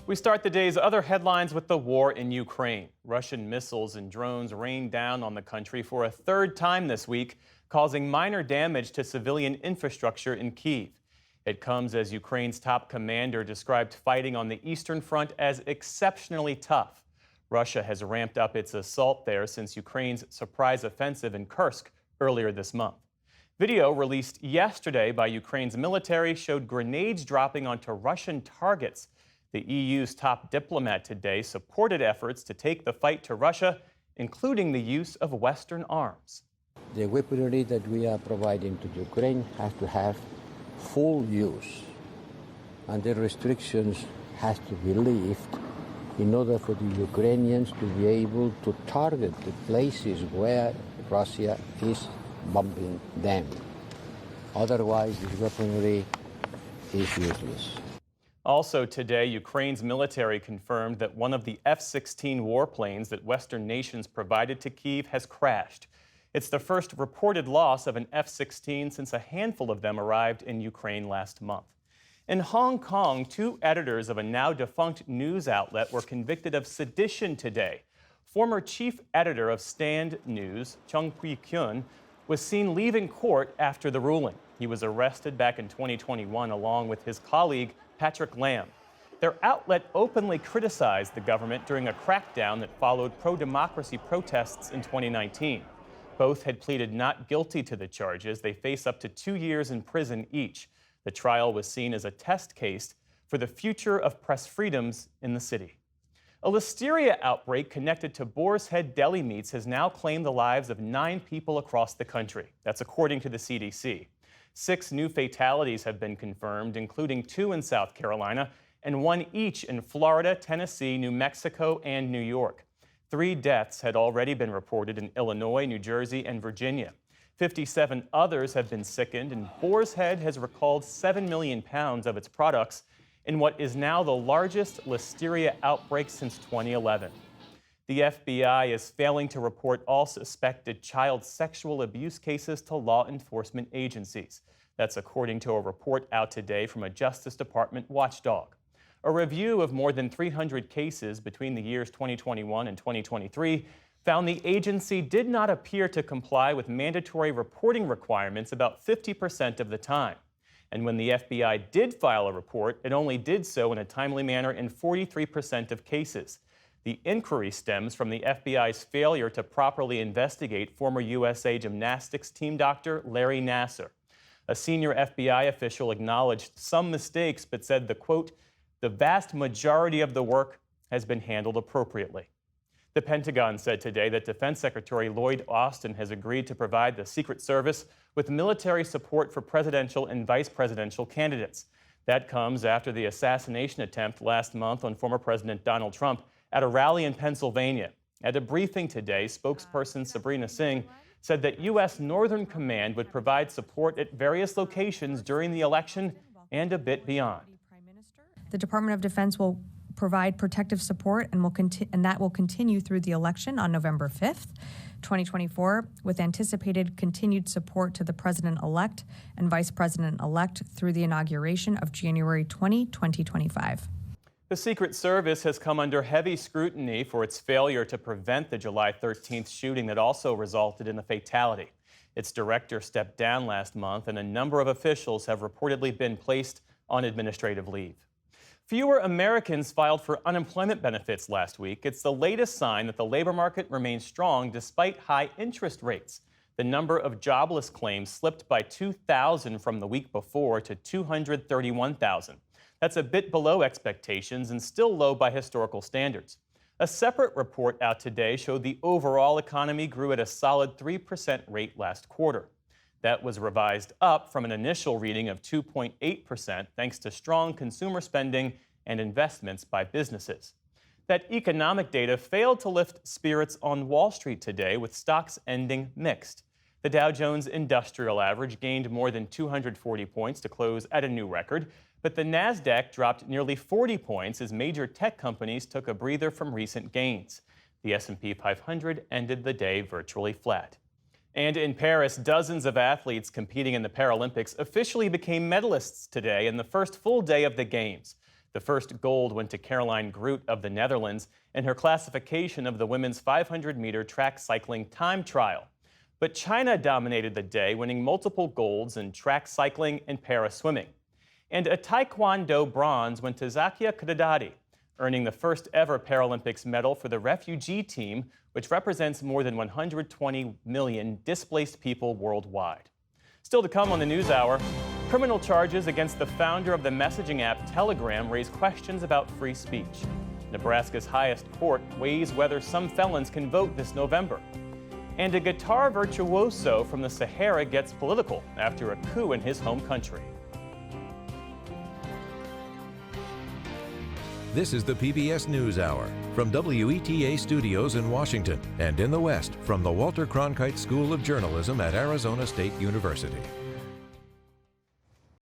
We start the day's other headlines with the war in Ukraine. Russian missiles and drones rained down on the country for a third time this week, causing minor damage to civilian infrastructure in Kyiv. It comes as Ukraine's top commander described fighting on the Eastern Front as exceptionally tough. Russia has ramped up its assault there since Ukraine's surprise offensive in Kursk earlier this month. Video released yesterday by Ukraine's military showed grenades dropping onto Russian targets. The EU's top diplomat today supported efforts to take the fight to Russia, including the use of Western arms. The weaponry that we are providing to Ukraine has to have full use, and the restrictions has to be lifted in order for the Ukrainians to be able to target the places where Russia is bombing them. Otherwise, this weaponry is useless. Also today, Ukraine's military confirmed that one of the F-16 warplanes that Western nations provided to Kyiv has crashed. It's the first reported loss of an F-16 since a handful of them arrived in Ukraine last month. In Hong Kong, two editors of a now-defunct news outlet were convicted of sedition today. Former chief editor of Stand News, Chung Hui-kyun, was seen leaving court after the ruling. He was arrested back in 2021 along with his colleague, Patrick Lam. Their outlet openly criticized the government during a crackdown that followed pro-democracy protests in 2019. Both had pleaded not guilty to the charges. They face up to 2 years in prison each. The trial was seen as a test case for the future of press freedoms in the city. A listeria outbreak connected to Boar's Head Deli Meats has now claimed the lives of 9 people across the country. That's according to the CDC. 6 new fatalities have been confirmed, including 2 in South Carolina and 1 each in Florida, Tennessee, New Mexico, and New York. 3 deaths had already been reported in Illinois, New Jersey, and Virginia. 57 others have been sickened, and Boar's Head has recalled 7 million pounds of its products in what is now the largest listeria outbreak since 2011. The FBI is failing to report all suspected child sexual abuse cases to law enforcement agencies. That's according to a report out today from a Justice Department watchdog. A review of more than 300 cases between the years 2021 and 2023 found the agency did not appear to comply with mandatory reporting requirements about 50% of the time. And when the FBI did file a report, it only did so in a timely manner in 43% of cases. The inquiry stems from the FBI's failure to properly investigate former USA Gymnastics team doctor Larry Nassar. A senior FBI official acknowledged some mistakes but said the vast majority of the work has been handled appropriately. The Pentagon said today that Defense Secretary Lloyd Austin has agreed to provide the Secret Service with military support for presidential and vice presidential candidates. That comes after the assassination attempt last month on former President Donald Trump at a rally in Pennsylvania. At a briefing today, spokesperson Sabrina Singh said that U.S. Northern Command would provide support at various locations during the election and a bit beyond. The Department of Defense will provide protective support and that will continue through the election on November 5th, 2024, with anticipated continued support to the President-elect and Vice President-elect through the inauguration of January 20, 2025. The Secret Service has come under heavy scrutiny for its failure to prevent the July 13th shooting that also resulted in a fatality. Its director stepped down last month, and a number of officials have reportedly been placed on administrative leave. Fewer Americans filed for unemployment benefits last week. It's the latest sign that the labor market remains strong despite high interest rates. The number of jobless claims slipped by 2,000 from the week before to 231,000. That's a bit below expectations and still low by historical standards. A separate report out today showed the overall economy grew at a solid 3% rate last quarter. That was revised up from an initial reading of 2.8% thanks to strong consumer spending and investments by businesses. That economic data failed to lift spirits on Wall Street today, with stocks ending mixed. The Dow Jones Industrial Average gained more than 240 points to close at a new record, but the Nasdaq dropped nearly 40 points as major tech companies took a breather from recent gains. The S&P 500 ended the day virtually flat. And in Paris, dozens of athletes competing in the Paralympics officially became medalists today in the first full day of the Games. The first gold went to Caroline Groot of the Netherlands in her classification of the women's 500-meter track cycling time trial. But China dominated the day, winning multiple golds in track cycling and para-swimming. And a Taekwondo bronze went to Zakia Kadadadi, earning the first ever Paralympics medal for the refugee team, which represents more than 120 million displaced people worldwide. Still to come on the NewsHour, criminal charges against the founder of the messaging app Telegram raise questions about free speech. Nebraska's highest court weighs whether some felons can vote this November. And a guitar virtuoso from the Sahara gets political after a coup in his home country. This is the PBS NewsHour from WETA Studios in Washington and in the West from the Walter Cronkite School of Journalism at Arizona State University.